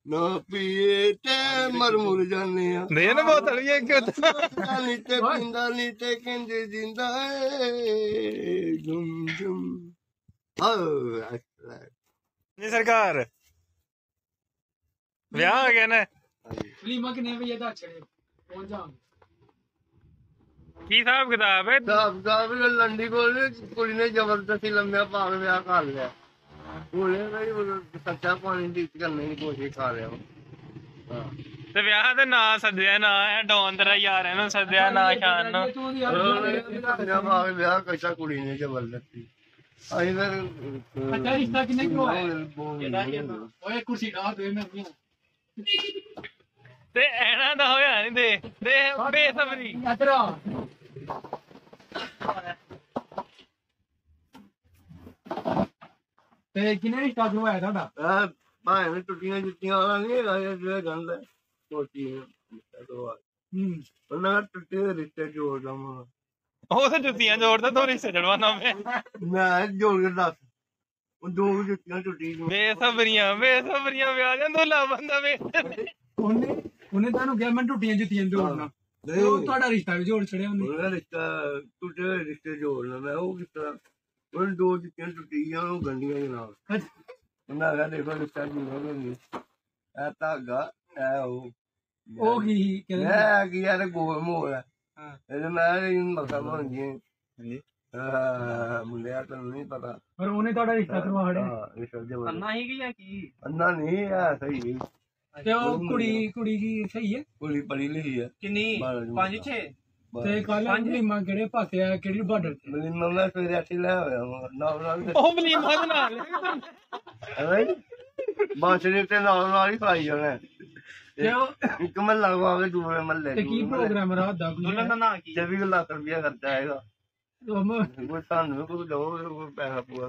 ना पिए ते मर मुर जाने दे ना बोतल ये क्यों नीते पिंदा नीते कहंदे जिंदा झुम झुम जी सरकार ब्याह हो गया ना लीमा कितने बजे दा छड़े पहुंच जाओगे की हिसाब किताब है साहब लंडी को कुड़ी ने जबरदस्ती लम्बा पा के ब्याह कर लिया बोले भाई कच्चा पानी टीच करने की कोशिश कर रहा हूँ ਤੇ ਵਿਆਹ ਦੇ ਨਾਂ ਸੱਦਿਆ ਨਾ ਹੈ ਡੌਨ ਤੇਰਾ ਯਾਰ ਇਹਨੂੰ ਸੱਦਿਆ ਨਾ ਸ਼ਾਨ ਨੂੰ ਵਿਆਹ ਕੈਸਾ ਕੁੜੀ ਨੇ ਜ਼ਬਰਦਸਤੀ ਅਸੀਂ ਫਿਰ ਅੱਛਾ ਰਿਸ਼ਤਾ ਕਿੰਨੇ ਕਿਉਂ ਆਇਆ ਓਏ ਕੁਰਸੀ ਢਾ ਦੇ ਮੈਂ ਤੇ ਇਹਨਾਂ ਦਾ ਹੋਇਆ ਨਹੀਂ ਦੇ ਬੇਸਬਰੀ ਇੱਧਰ ਆ ਤੇ ਕਿੰਨੇ ਰਿਸ਼ਤਾ ਕਿਉਂ ਆਇਆ ਤੁਹਾਡਾ ਭਾਵੇਂ ਟੁੱਟੀਆਂ ਜੁੱਤੀਆਂ ਵਾਲਾ ਨਹੀਂ ਹੈਗਾ ਜਿਹੜਾ ਗੱਲ ਹੈ ਛੋਟੀ ਉਹਨਾਂ ਦਾ ਟੁੱਟੇ ਹੋਏ ਰਿਸ਼ਤੇ ਜੋੜਦਾ ਮੈਂ ਉਹ ਤਾਂ ਜੁੱਤੀਆਂ ਜੋੜਦਾ ਤੂੰ ਰਿਸ਼ਤੇ ਜੜਵਾਣਾ ਮੈਂ ਜੋੜ ਕੇ ਦੱਸ ਉਹ ਦੋ ਜੁੱਤੀਆਂ ਟੁੱਟੀ ਬੇਸਬਰੀਆਂ ਵਿਆਹ ਜਾਂਦਾ ਲਾ ਬੰਦਾ ਵੇ ਉਹਨੇ ਤੁਹਾਨੂੰ ਕਿਹਾ ਮੈਂ ਟੁੱਟੀਆਂ ਜੁੱਤੀਆਂ ਜੋੜਨਾ ਉਹ ਤੁਹਾਡਾ ਰਿਸ਼ਤਾ ਵੀ ਜੋੜ ਛੜਿਆ ਉਹਨੇ ਰਿਸ਼ਤਾ ਟੁੱਟੇ ਹੋਏ ਰਿਸ਼ਤੇ ਜੋੜਨਾ ਮੈਂ ਉਹ ਕਿਸ ਤਰ੍ਹਾਂ ਉਹਨੇ ਦੋ ਜੁੱਤੀਆਂ ਟੁੱਟੀਆਂ ਉਹ ਗੰਢੀਆਂ ਦੇ ਨਾਲ ਉਹਨਾਂ ਦਾ ਦੇਖੋ ਰਿਸ਼ਤਾ ਜੋੜਨਾ ਇਹ ਧਾਗਾ ਇਹ ਉਹ ਕੀ ਮੈਂ ਕੀ ਯਾਰ ਗੋਲ ਮੋਲ ਹੈ ਇਹਦੇ ਮੈਂ ਮਸਾ ਬਣ ਗਈ ਮੁੰਡਿਆ ਤੈਨੂੰ ਨਹੀਂ ਪਤਾ ਪਰ ਉਹਨੇ ਤੁਹਾਡਾ ਰਿਸ਼ਤਾ ਕਰਵਾ ਛੜਿਆ ਅੰਨਾ ਹੀ ਗਿਆ ਕੀ ਅੰਨਾ ਨਹੀਂ ਆ ਸਹੀ ਤੇ ਉਹ ਕੁੜੀ ਕੀ ਸਹੀ ਹੈ ਕੁੜੀ ਪੜੀ ਲਿਖੀ ਹੈ ਕਿੰਨੀ 5-6 ਤੇ ਕੱਲ ਲੀਮਾ ਕਿਹੜੇ ਪਾਸੇ ਆ ਕਿਹੜੀ ਬਾਰਡਰ ਤੇ ਲੀਮਾ ਮੈਂ ਸਵੇਰੇ 8 ਲੈ ਹੋਇਆ ਨਾਲ ਉਹ ਲੀਮਾ ਬਣਾ ਲਿਆ ਬਾਂਸਰੀ ਤੇ ਨਾਲ ਹੀ ਖਾਈ ਜਾਣਾ ਤੇ ਉਹ ਇੱਕ ਮਹੱਲਾ ਲਗਵਾਵੇ ਦੂਰੇ ਮਹੱਲੇ ਤੇ ਕੀ ਪ੍ਰੋਗਰਾਮ ਰਾਤ ਦਾ ਦੁਲਹਨ ਦਾ ਨਾਂ ਕੀ 24 ਲੱਖ ਰੁਪਇਆ ਖਰਚਾ ਆਏਗਾ ਕੋਈ ਸਾਨੂੰ ਕੋਈ ਦੋ ਕੋਈ ਪੈਸਾ ਪੂਰਾ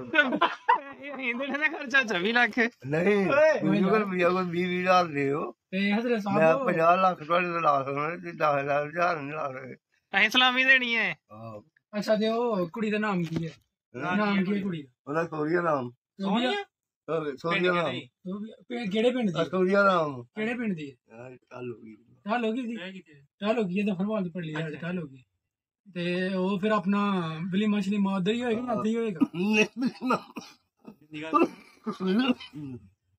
ਇਹਦੇ ਨਾਲ ਖਰਚਾ 24 ਲੱਖ ਨਹੀਂ ਕੋਈ ਰੁਪਇਆ ਕੋਈ 20,000 ਦਿਓ ਤੇ ਹਜ਼ਰਤ ਮੈਂ ਸਾਹਿਬ 50 ਲੱਖ ਤੁਹਾਡੇ ਤੋਂ ਲਾ ਸਕਦਾ ਤੇ 10,000 ਨਹੀਂ ਲਾ ਸਕਦੇ ਅਸੀਂ ਸਲਾਮੀ ਦੇਣੀ ਹੈ ਅੱਛਾ ਤੇ ਉਹ ਕੁੜੀ ਦਾ ਨਾਮ ਕੀ ਹੈ ਨਾਮ ਕੀ ਹੈ ਕੁੜੀ ਦਾ ਉਹਦਾ ਸੋਰੀਆ ਨਾਮ ਸੋਰੀਆ ਨਾਮ ਕਿਹੜੇ ਪਿੰਡ ਦੀ ਸੋਰੀਆ ਨਾਮ ਕਿਹੜੇ ਪਿੰਡ ਦੀ ਚੱਲ ਹੋ ਗਈ ਚੱਲ ਹੋ ਗਈ ਜੀ ਚੱਲ ਹੋ ਗਈ ਤਾਂ ਫਰਮਾਨ ਪੜ ਲਿਆ ਚੱਲ ਹੋ ਗਈ ਤੇ ਉਹ ਫਿਰ ਆਪਣਾ ਬਲੀ ਮਛਲੀ ਮਾਦਰ ਹੀ ਹੋਏਗਾ ਨਾ ਹੀ ਹੋਏਗਾ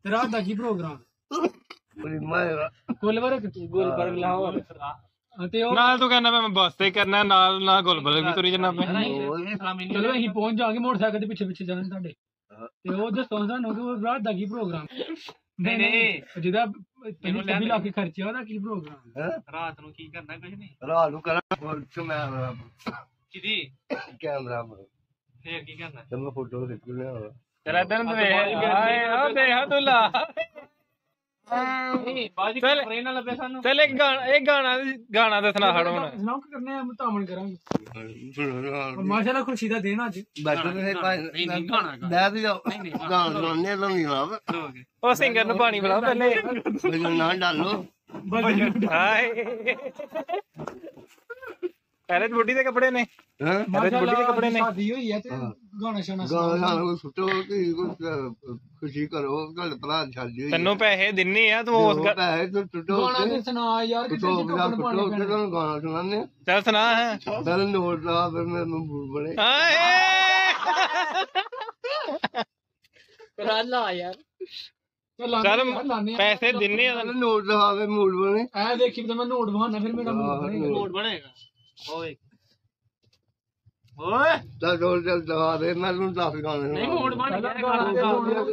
ਤੇ ਰਾਤ ਦਾ ਕੀ ਪ੍ਰੋਗਰਾਮ ਗੁਲਬਰਗ ਲਾਹੌਰ ਤੇ ਉਹ ਨਾਲ ਤੂੰ ਕਹਿੰਦਾ ਮੈਂ ਬੱਸ ਤੇ ਕਰਨਾ ਨਾਲ ਗੁਲਬਰਗ ਵੀ ਤੁਰੀ ਜਾਣਾ ਚਲੋ ਅਸੀਂ ਪਹੁੰਚ ਜਾਵਾਂਗੇ ਮੋਟਰਸਾਈਕਲ ਦੇ ਪਿੱਛੇ ਜਾਣਾ ਤੁਹਾਡੇ ਤੇ ਉਹ ਦੱਸੋ ਸਾਨੂੰ ਕਿ ਉਹ ਰਾਤ ਦਾ ਕੀ ਪ੍ਰੋਗਰਾਮ ਨਹੀਂ ਜਿਹਦਾ 24 ਲੱਖ ਖਰਚਿਆ ਉਹਦਾ ਕੀ ਪ੍ਰੋਗਰਾਮ ਰਾਤ ਨੂੰ ਕੀ ਕਰਨਾ ਕੁਝ ਨਹੀਂ ਰਾਤ ਨੂੰ ਕਰਾਂ ਕਿਦੀ ਕੈਮਰਾ ਫੇਰ ਕੀ ਕਰਨਾ ਤੇ ਮੈਂ ਫੋਟੋ ਖਿੱਚ ਲਿਆ ਚਲ ਇਧਰ ਨੂੰ ਵੇਖ ਆ ਦੇਖ ਤੂੰ ਲਾ ਚੱਲ ਇੱਕ ਗਾਣਾ ਦੱਸਣਾ ਹੜ ਹੁਣ ਸੁਣਾਓ ਕੀ ਕਰਨੇ ਆ ਮੁਤਾਮਨ ਕਰਾਂਗੇ ਮਾਸ਼ਾਅੱਲਾ ਖੁਸ਼ੀ ਦਾ ਦਿਨ ਅੱਜ ਉਹ ਸਿੰਗਰ ਨੂੰ ਪਾਣੀ ਪਿਲਾਓ ਪਹਿਲੇ ਨਾ ਡਾਲੋ ਪਹਿਲੇ ਬੁੱਢੀ ਦੇ ਕੱਪੜੇ ਨੇ ਬੁੱਢੀ ਦੇ ਕੱਪੜੇ ਨੇ ਸ਼ਾਦੀ ਹੋਈ ਹੈ ਤੇ ਗਾਣਾ ਸ਼ਾਨਾ ਸੁੱਟੋ ਖੁਸ਼ੀ ਕਰੋ ਗੱਲ ਭਰਾ ਛੱਡ ਤੈਨੂੰ ਪੈਸੇ ਦਿੰਨੇ ਆ ਤੂੰ ਉਸ ਪੈਸੇ ਸੁੱਟੋ ਗਾਣਾ ਸੁਣਾ ਯਾਰ ਗਾਣਾ ਸੁਣਾਨੇ ਚੱਲ ਸੁਣਾ ਹੈ ਚੱਲ ਨੋਟ ਲਾ ਫਿਰ ਮੈਨੂੰ ਬਣੇ ਲਾ ਯਾਰ ਚੱਲ ਪੈਸੇ ਦਿੰਨੇ ਆ ਨੋਟ ਲਹਾਵੇ ਮੂਡ ਬਣੇ ਐ ਦੇਖੀ ਤੇ ਮੈਂ ਨੋਟ ਬਹਾਨਾ ਫਿਰ ਮੇਰਾ ਮੂਡ ਬਣੇਗਾ ਓਏ ਚੱਲ ਚੱਲ ਦਵਾ ਦੇ ਮੈਂ ਤੁਹਾਨੂੰ 10 ਗਾਣੇ ਨਹੀਂ ਮੋੜ ਬਣ ਗਿਆ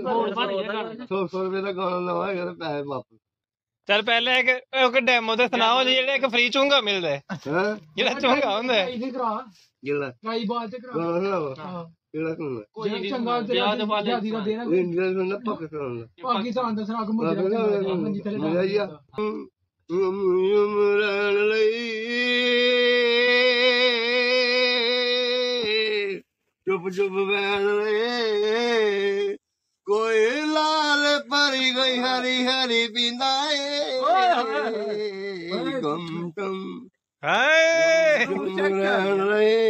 ਮੋੜ ਬਣ ਗਿਆ 100 ਰੁਪਏ ਦਾ ਗਾਣਾ ਲਵਾਏਗਾ ਤੇ ਪੈਸੇ ਵਾਪਸ ਚੱਲ ਪਹਿਲੇ ਇੱਕ ਡੈਮੋ ਤੇ ਸੁਣਾਓ ਜਿਹੜਾ ਇੱਕ ਫ੍ਰੀ ਚੁੰਗਾ ਮਿਲਦਾ ਹੈ ਜਿਹੜਾ ਚੁੰਗਾ ਹੁੰਦਾ ਹੈ ਜਿਹੜਾ ਕਾਈ ਬਾਤ ਤੇ ਕਰਾ ਗਾਣਾ ਲਵਾ ਕਿਹੜਾ ਸੁਣਨਾ ਕੋਈ ਚੰਗਾ ਤੇ ਜਿਆਦੀ ਦਾ ਦੇਣਾ ਇੰਡੀਆ ਸੁਣਨਾ ਪਾਕਿਸਤਾਨ ਦਾ ਸੁਣਾ ਕੇ ਮੁੰਡੇ ਮੰਜੀ ਥਲੇ ਉਮਰਨ ਲਈ ਚੁੱਪ ਚੁੱਪ ਬੈਠ ਲੈ ਕੋਈ ਲਾਲ ਪਰੀ ਗਈ ਹਰੀ ਹਰੀ ਪੀਂਦਾ ਏ ਗਮ ਟਮ ਹਾਏ ਉਮਰਨ ਲਈ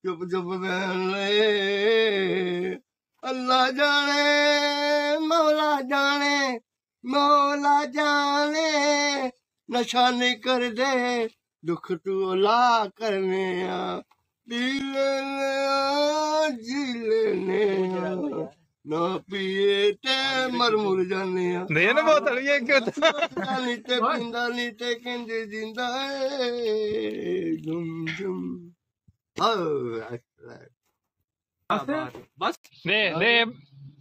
ਚੁੱਪ ਚੁੱਪ ਬੈਠ ਲੈ ਅੱਲਾ ਜਾਣੇ ਮੌਲਾ ਜਾਣੇ ਮੌਲਾ ਜਾਣੇ ਨਸ਼ਾ ਨਹੀਂ ਕਰਦੇ ਦੁੱਖ ਤੂੰ ਲਾ ਕਰਨੇ ਆ ਜੀ ਲੈਨੇ ਨਾ ਪੀਏ ਤੇ ਮਰ ਮੁਰ ਜਾਨੇ ਆ ਦੇ ਨਾ ਬੋਤਲ ਇਹ ਕਿਉਂ ਨੀ ਤੇ ਪਿੰਦਾ ਨੀ ਤੇ ਕਹਿੰਦੇ ਜਿੰਦਾ ਏ ਜੁਮ ਜੁਮ ਬਸ ਦੇ ਦੇ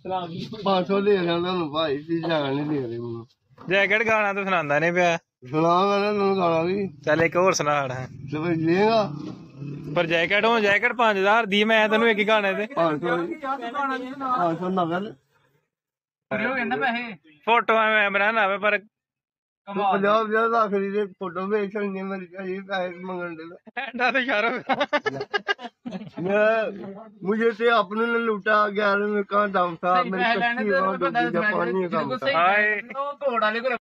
ਸਲਾਮ 500 ਦੇ ਰਿਹਾ ਤੁਹਾਨੂੰ ਭਾਈ ਤੁਸੀਂ ਜਾਣ ਨਹੀਂ ਦੇ ਰਹੇ ਮੈਨੂੰ ਜੈਕਟ ਗਾਣਾ ਤਾਂ ਸੁਣਾਉਂਦਾ ਨਹੀਂ ਪਿਆ ਸੁਣਾ ਮੈਂ ਤੁਹਾਨੂੰ ਗਾਣਾ ਵੀ ਚੱਲ ਇੱਕ ਹੋਰ ਸੁਣਾ ਹੜਾ ਤੇ ਫਿਰ ਲੇਗਾ ਪਰ ਜੈਕਟ 5000 ਦੀ ਮੈਂ ਤੈਨੂੰ ਇੱਕ ਹੀ ਗਾਣੇ ਤੇ 500 ਨਾ ਗੱਲ ਕਰਿਓ ਕਹਿੰਦਾ ਪੈਸੇ ਫੋਟੋਆਂ ਮੈਂ ਬਣਾਣਾ ਆਵੇ ਪਰ ਕਮਾਲ 50 ਦਾ ਆਖਰੀ ਦੇ ਫੋਟੋ ਵੇਚ ਸਕਣੀ ਮੇਰੀ ਚਾਹੀ ਪੈਸੇ ਮੰਗਣ ਦੇ ਐਂਡਾ ਤੇ ਸ਼ਰਮ मुझे तो अपने ने लूटा गया मैं कहाँ दम था मेरी कच्ची वहाँ डूबी जापानी काम था ਹਾਏ ਉਹ ਘੋੜ ਵਾਲੇ ਕੋਲ